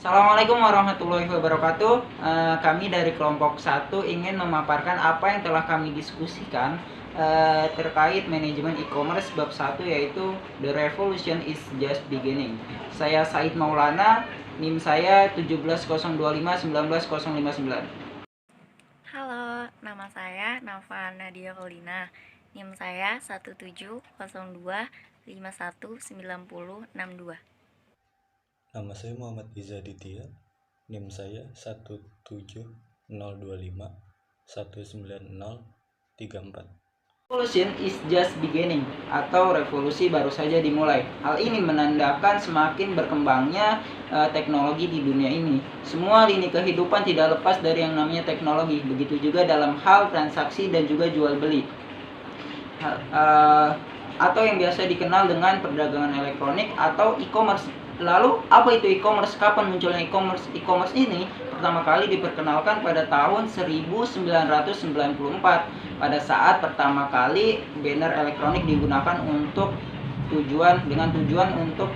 Assalamualaikum warahmatullahi wabarakatuh. Kami dari kelompok 1 ingin memaparkan apa yang telah kami diskusikan terkait manajemen e-commerce bab 1, yaitu The Revolution is Just Beginning. Saya Said Maulana, NIM saya 170251959. Halo, nama saya Nafa Nadia Paulina. NIM saya 17025196062. Nama saya Muhammad Iza Ditya, NIM saya 17025190034. Revolution is just beginning, atau revolusi baru saja dimulai. Hal ini menandakan semakin berkembangnya teknologi di dunia ini. Semua lini kehidupan tidak lepas dari yang namanya teknologi. Begitu juga dalam hal transaksi dan juga jual beli. Atau yang biasa dikenal dengan perdagangan elektronik atau e-commerce. Lalu, apa itu e-commerce? Kapan munculnya e-commerce? E-commerce ini pertama kali diperkenalkan pada tahun 1994 pada saat pertama kali banner elektronik digunakan untuk tujuan untuk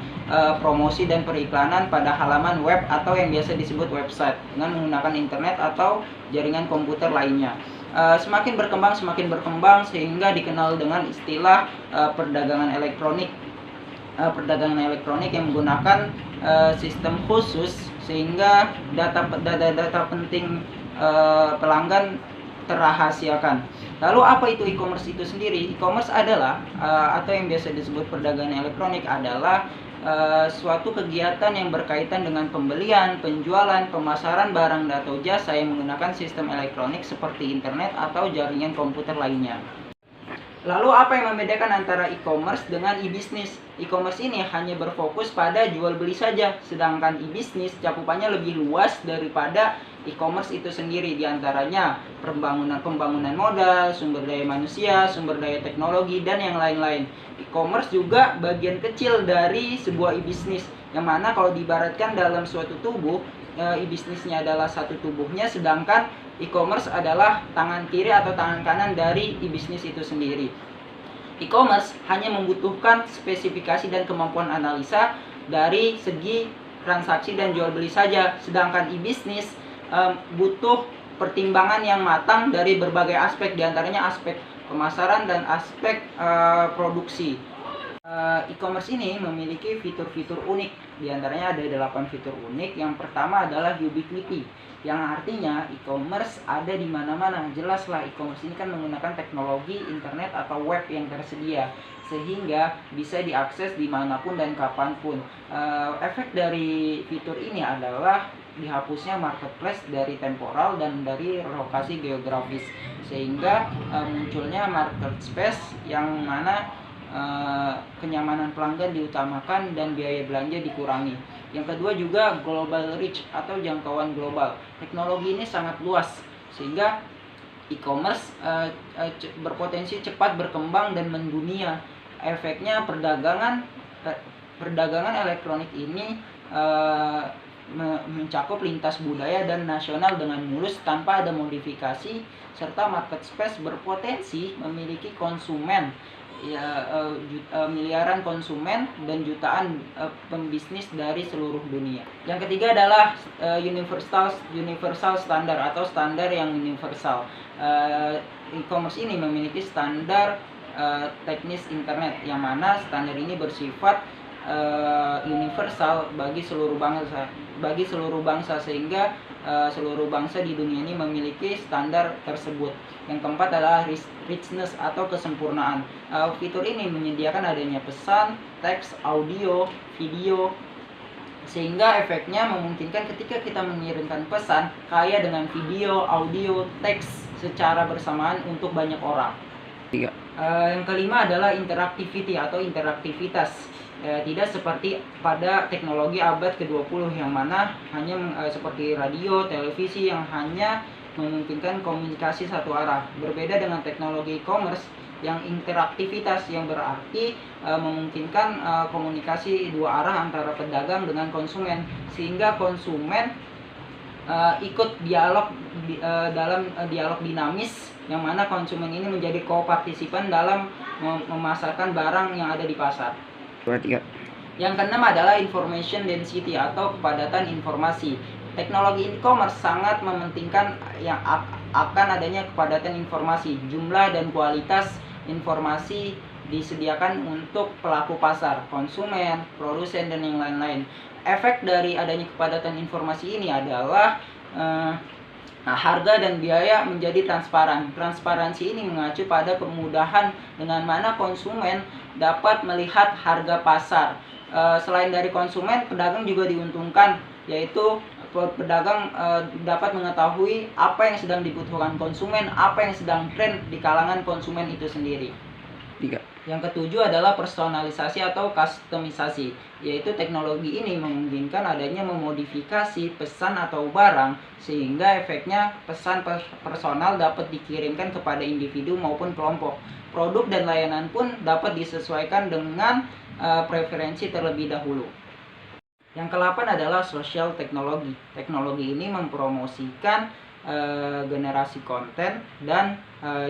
promosi dan periklanan pada halaman web atau yang biasa disebut website dengan menggunakan internet atau jaringan komputer lainnya. Semakin berkembang sehingga dikenal dengan istilah perdagangan elektronik yang menggunakan sistem khusus sehingga data penting pelanggan terrahasiakan. Lalu apa itu e-commerce itu sendiri? E-commerce adalah atau yang biasa disebut perdagangan elektronik adalah suatu kegiatan yang berkaitan dengan pembelian, penjualan, pemasaran barang atau jasa yang menggunakan sistem elektronik seperti internet atau jaringan komputer lainnya. Lalu apa yang membedakan antara e-commerce dengan e-business? E-commerce ini hanya berfokus pada jual beli saja, sedangkan e-business cakupannya lebih luas daripada e-commerce itu sendiri, diantaranya pembangunan modal, sumber daya manusia, sumber daya teknologi, dan yang lain-lain. E-commerce juga bagian kecil dari sebuah e-business, yang mana kalau diibaratkan dalam suatu tubuh, e-businessnya adalah satu tubuhnya, sedangkan e-commerce adalah tangan kiri atau tangan kanan dari e-business itu sendiri. E-commerce hanya membutuhkan spesifikasi dan kemampuan analisa dari segi transaksi dan jual beli saja, sedangkan e-business butuh pertimbangan yang matang dari berbagai aspek, diantaranya aspek pemasaran dan aspek produksi. E-commerce ini memiliki fitur-fitur unik, diantaranya ada 8 fitur unik. Yang pertama adalah ubiquity, yang artinya e-commerce ada di mana-mana. Jelaslah, e-commerce ini kan menggunakan teknologi internet atau web yang tersedia, sehingga bisa diakses dimanapun dan kapanpun. Efek dari fitur ini adalah dihapusnya marketplace dari temporal dan dari lokasi geografis, sehingga munculnya marketplace yang mana kenyamanan pelanggan diutamakan dan biaya belanja dikurangi. Yang kedua juga global reach atau jangkauan global. Teknologi ini sangat luas sehingga e-commerce berpotensi cepat berkembang dan mendunia. Efeknya perdagangan elektronik ini mencakup lintas budaya dan nasional dengan mulus tanpa ada modifikasi, serta marketplace berpotensi memiliki konsumen miliaran konsumen dan jutaan pembisnis dari seluruh dunia. Yang ketiga adalah universal standar atau standar yang universal. E-commerce ini memiliki standar teknis internet, yang mana standar ini bersifat universal bagi seluruh bangsa sehingga seluruh bangsa di dunia ini memiliki standar tersebut. Yang keempat adalah richness atau kesempurnaan. Fitur ini menyediakan adanya pesan, teks, audio, video, sehingga efeknya memungkinkan ketika kita mengirimkan pesan kaya dengan video, audio, teks secara bersamaan untuk banyak orang. Yang kelima adalah interactivity atau interaktivitas. Tidak seperti pada teknologi abad ke-20 yang mana hanya seperti radio, televisi yang hanya memungkinkan komunikasi satu arah. Berbeda dengan teknologi e-commerce yang interaktivitas, yang berarti memungkinkan komunikasi dua arah antara pedagang dengan konsumen, sehingga konsumen ikut dialog dalam dialog dinamis, yang mana konsumen ini menjadi kopartisipan dalam memasarkan barang yang ada di pasar. Yang keenam adalah information density atau kepadatan informasi. Teknologi e-commerce sangat mementingkan yang akan adanya kepadatan informasi, jumlah dan kualitas informasi disediakan untuk pelaku pasar, konsumen, produsen, dan yang lain-lain. Efek dari adanya kepadatan informasi ini adalah harga dan biaya menjadi transparan. Transparansi ini mengacu pada kemudahan dengan mana konsumen dapat melihat harga pasar. Selain dari konsumen, pedagang juga diuntungkan, yaitu pedagang dapat mengetahui apa yang sedang dibutuhkan konsumen, apa yang sedang tren di kalangan konsumen itu sendiri. Yang ketujuh adalah personalisasi atau customisasi, yaitu teknologi ini memungkinkan adanya memodifikasi pesan atau barang sehingga efeknya pesan personal dapat dikirimkan kepada individu maupun kelompok. Produk dan layanan pun dapat disesuaikan dengan preferensi terlebih dahulu. Yang ke-8 adalah social teknologi. Teknologi ini mempromosikan generasi konten dan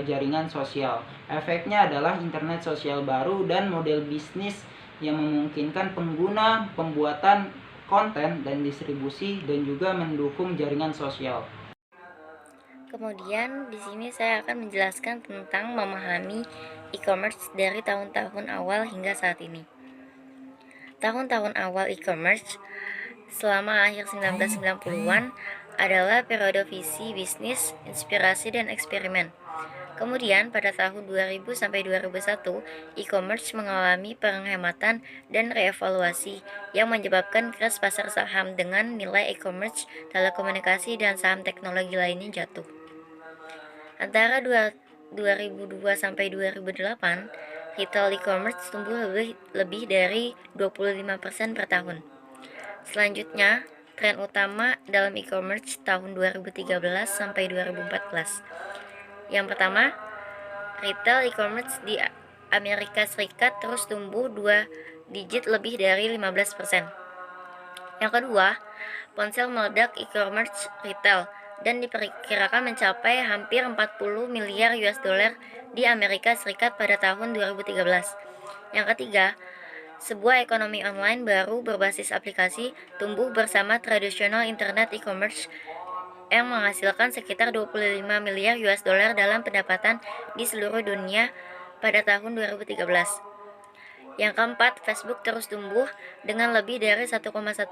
jaringan sosial. Efeknya adalah internet sosial baru dan model bisnis yang memungkinkan pengguna pembuatan konten dan distribusi dan juga mendukung jaringan sosial. Kemudian di sini saya akan menjelaskan tentang memahami e-commerce dari tahun-tahun awal hingga saat ini. Tahun-tahun awal e-commerce selama akhir 1990-an adalah periode visi bisnis, inspirasi, dan eksperimen. Kemudian pada tahun 2000 sampai 2001, e-commerce mengalami penghematan dan reevaluasi yang menyebabkan crash pasar saham dengan nilai e-commerce, telekomunikasi, dan saham teknologi lainnya jatuh. Antara 2002 sampai 2008, retail e-commerce tumbuh lebih dari 25% per tahun. Selanjutnya, tren utama dalam e-commerce tahun 2013 sampai 2014. Yang pertama, retail e-commerce di Amerika Serikat terus tumbuh 2 digit lebih dari 15%. Yang kedua, ponsel meledak e-commerce retail dan diperkirakan mencapai hampir 40 miliar US dollar di Amerika Serikat pada tahun 2013. Yang ketiga, sebuah ekonomi online baru berbasis aplikasi tumbuh bersama tradisional internet e-commerce yang menghasilkan sekitar 25 miliar US dollar dalam pendapatan di seluruh dunia pada tahun 2013. Yang keempat, Facebook terus tumbuh dengan lebih dari 1,1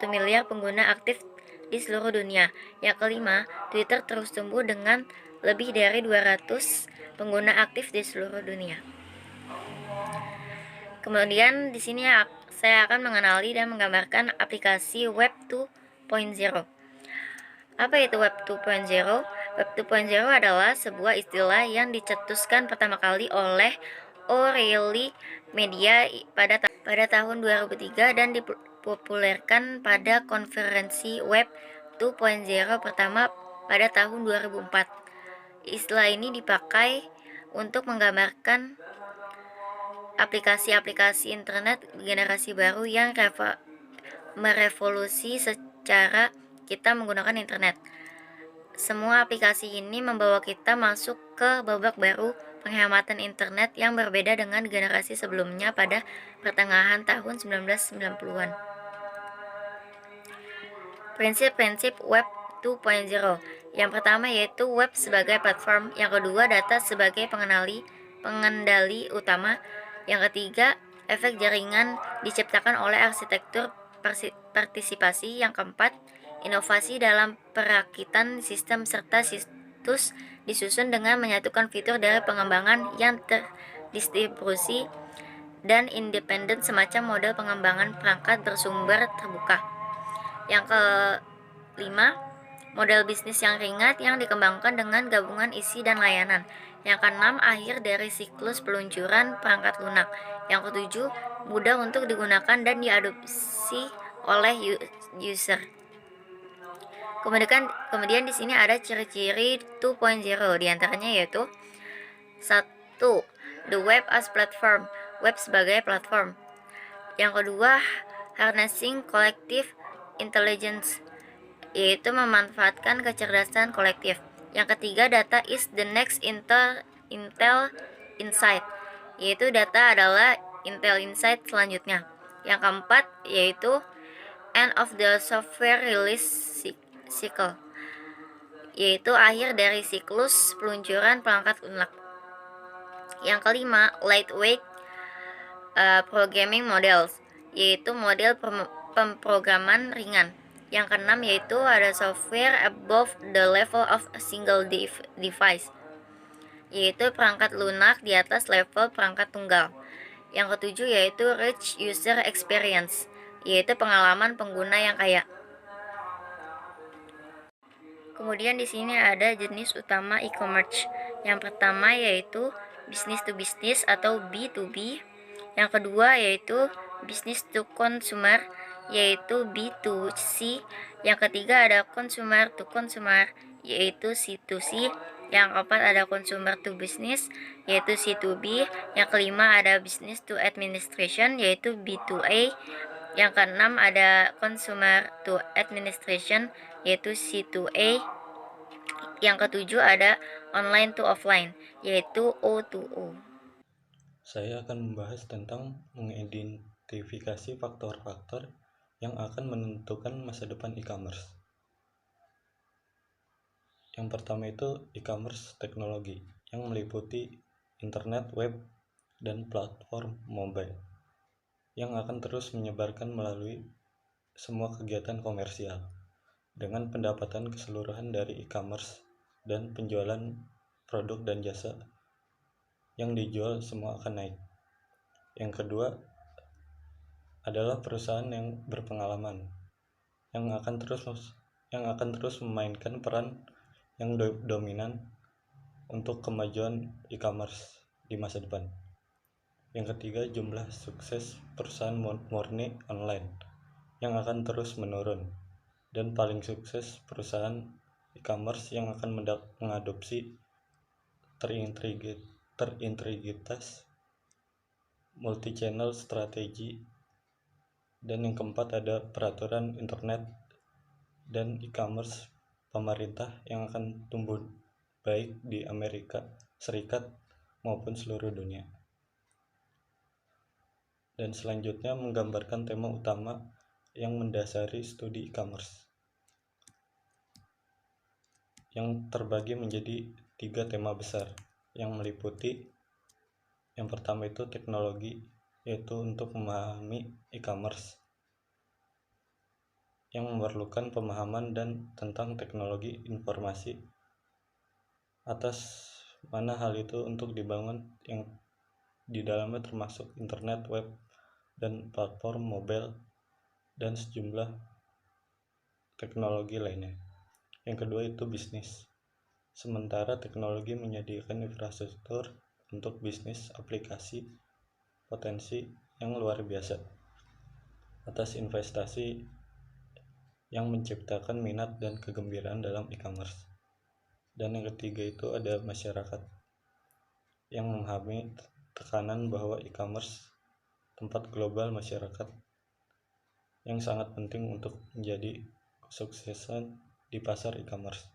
miliar pengguna aktif di seluruh dunia. Yang kelima, Twitter terus tumbuh dengan lebih dari 200 pengguna aktif di seluruh dunia. Kemudian di sini saya akan mengenali dan menggambarkan aplikasi Web 2.0. Apa itu Web 2.0? Web 2.0 adalah sebuah istilah yang dicetuskan pertama kali oleh O'Reilly Media pada tahun 2003 dan dipopulerkan pada konferensi Web 2.0 pertama pada tahun 2004. Istilah ini dipakai untuk menggambarkan aplikasi-aplikasi internet generasi baru yang merevolusi secara kita menggunakan internet. Semua aplikasi ini membawa kita masuk ke babak baru penghematan internet yang berbeda dengan generasi sebelumnya pada pertengahan tahun 1990-an. Prinsip-prinsip Web 2.0. Yang pertama yaitu web sebagai platform, yang kedua data sebagai pengendali utama, yang ketiga efek jaringan diciptakan oleh arsitektur partisipasi, yang keempat inovasi dalam perakitan sistem serta situs disusun dengan menyatukan fitur dari pengembangan yang terdistribusi dan independen semacam model pengembangan perangkat bersumber terbuka. Yang kelima, model bisnis yang ringan yang dikembangkan dengan gabungan isi dan layanan. Yang keenam, akhir dari siklus peluncuran perangkat lunak. Yang ketujuh, mudah untuk digunakan dan diadopsi oleh user. Kemudian di sini ada ciri-ciri 2.0, diantaranya yaitu 1. The web as platform, web sebagai platform. Yang kedua, harnessing collective intelligence, yaitu memanfaatkan kecerdasan kolektif. Yang ketiga, data is the next intel insight, yaitu data adalah intel insight selanjutnya. Yang keempat yaitu end of the software release cycle, yaitu akhir dari siklus peluncuran perangkat lunak. Yang kelima, lightweight programming models, yaitu model pemrograman ringan. Yang keenam yaitu ada software above the level of a single device, yaitu perangkat lunak di atas level perangkat tunggal. Yang ketujuh yaitu rich user experience, yaitu pengalaman pengguna yang kaya. Kemudian di sini ada jenis utama e-commerce. Yang pertama yaitu business to business atau B2B. Yang kedua yaitu business to consumer, yaitu B2C. Yang ketiga ada consumer to consumer, yaitu C2C. Yang keempat ada consumer to business, yaitu C2B. Yang kelima ada business to administration, yaitu B2A. Yang keenam ada consumer to administration, yaitu C2A. Yang ketujuh ada online to offline, yaitu O2O. Saya akan membahas tentang mengidentifikasi faktor-faktor yang akan menentukan masa depan e-commerce. Yang pertama itu e-commerce teknologi yang meliputi internet, web, dan platform mobile yang akan terus menyebarkan melalui semua kegiatan komersial dengan pendapatan keseluruhan dari e-commerce dan penjualan produk dan jasa yang dijual semua akan naik. Yang kedua adalah perusahaan yang berpengalaman yang akan terus memainkan peran yang dominan untuk kemajuan e-commerce di masa depan. Yang ketiga, jumlah sukses perusahaan murni online yang akan terus menurun, dan paling sukses perusahaan e-commerce yang akan mengadopsi terintegritas multi-channel strategi. Dan yang keempat ada peraturan internet dan e-commerce pemerintah yang akan tumbuh baik di Amerika Serikat maupun seluruh dunia. Dan selanjutnya menggambarkan tema utama yang mendasari studi e-commerce, yang terbagi menjadi 3 tema besar yang meliputi yang pertama itu teknologi, yaitu untuk memahami e-commerce yang memerlukan pemahaman dan tentang teknologi informasi atas mana hal itu untuk dibangun, yang di dalamnya termasuk internet, web, dan platform mobile dan sejumlah teknologi lainnya. Yang kedua itu bisnis. Sementara teknologi menyediakan infrastruktur untuk bisnis aplikasi potensi yang luar biasa atas investasi yang menciptakan minat dan kegembiraan dalam e-commerce. Dan yang ketiga itu ada masyarakat yang memahami tekanan bahwa e-commerce tempat global masyarakat yang sangat penting untuk menjadi kesuksesan di pasar e-commerce.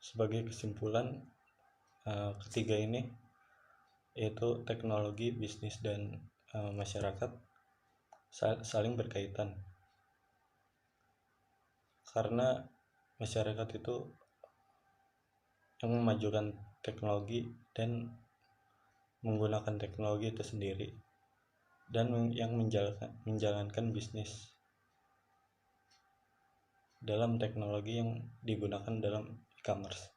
Sebagai kesimpulan, ketiga ini yaitu teknologi, bisnis, dan masyarakat saling berkaitan, karena masyarakat itu yang memajukan teknologi dan menggunakan teknologi itu sendiri, dan yang menjalankan bisnis dalam teknologi yang digunakan dalam e-commerce.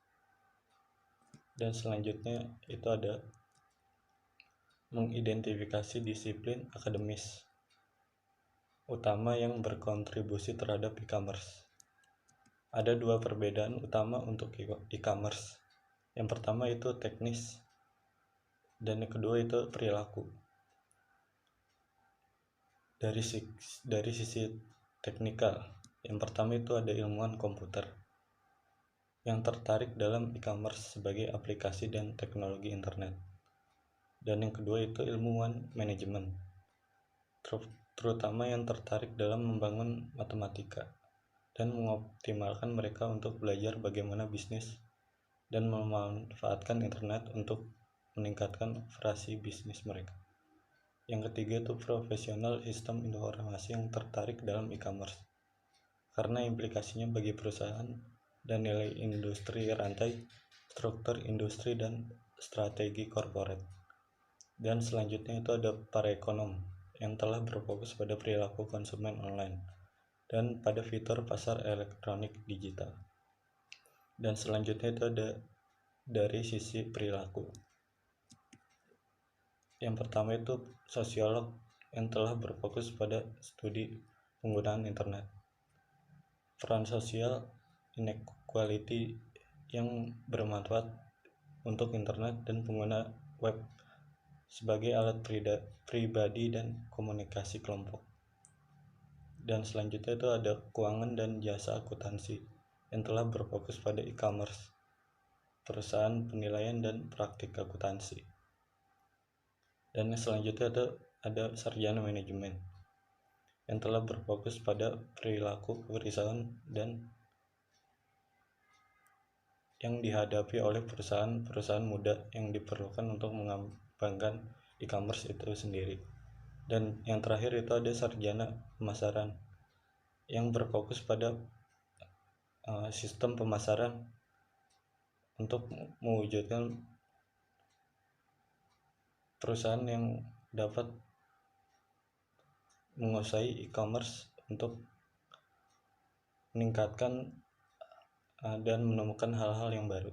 Dan selanjutnya itu ada mengidentifikasi disiplin akademis utama yang berkontribusi terhadap e-commerce. Ada 2 perbedaan utama untuk e-commerce. Yang pertama itu teknis, dan yang kedua itu perilaku. Dari sisi teknikal, yang pertama itu ada ilmuwan komputer yang tertarik dalam e-commerce sebagai aplikasi dan teknologi internet. Dan yang kedua itu ilmuwan manajemen, terutama yang tertarik dalam membangun matematika dan mengoptimalkan mereka untuk belajar bagaimana bisnis dan memanfaatkan internet untuk meningkatkan operasi bisnis mereka. Yang ketiga itu profesional sistem informasi yang tertarik dalam e-commerce, karena implikasinya bagi perusahaan dan nilai industri rantai, struktur industri, dan strategi korporat. Dan selanjutnya itu ada para ekonom yang telah berfokus pada perilaku konsumen online dan pada fitur pasar elektronik digital. Dan selanjutnya itu ada dari sisi perilaku. Yang pertama itu sosiolog yang telah berfokus pada studi penggunaan internet. Peran sosial inequality yang bermanfaat untuk internet dan pengguna web sebagai alat pribadi dan komunikasi kelompok. Dan selanjutnya itu ada keuangan dan jasa akuntansi yang telah berfokus pada e-commerce, perusahaan penilaian dan praktik akuntansi. Dan selanjutnya ada sarjana manajemen yang telah berfokus pada perilaku perusahaan dan yang dihadapi oleh perusahaan muda yang diperlukan untuk mengembangkan e-commerce itu sendiri. Dan yang terakhir itu ada sarjana pemasaran yang berfokus pada sistem pemasaran untuk mewujudkan perusahaan yang dapat menguasai e-commerce untuk meningkatkan dan menemukan hal-hal yang baru.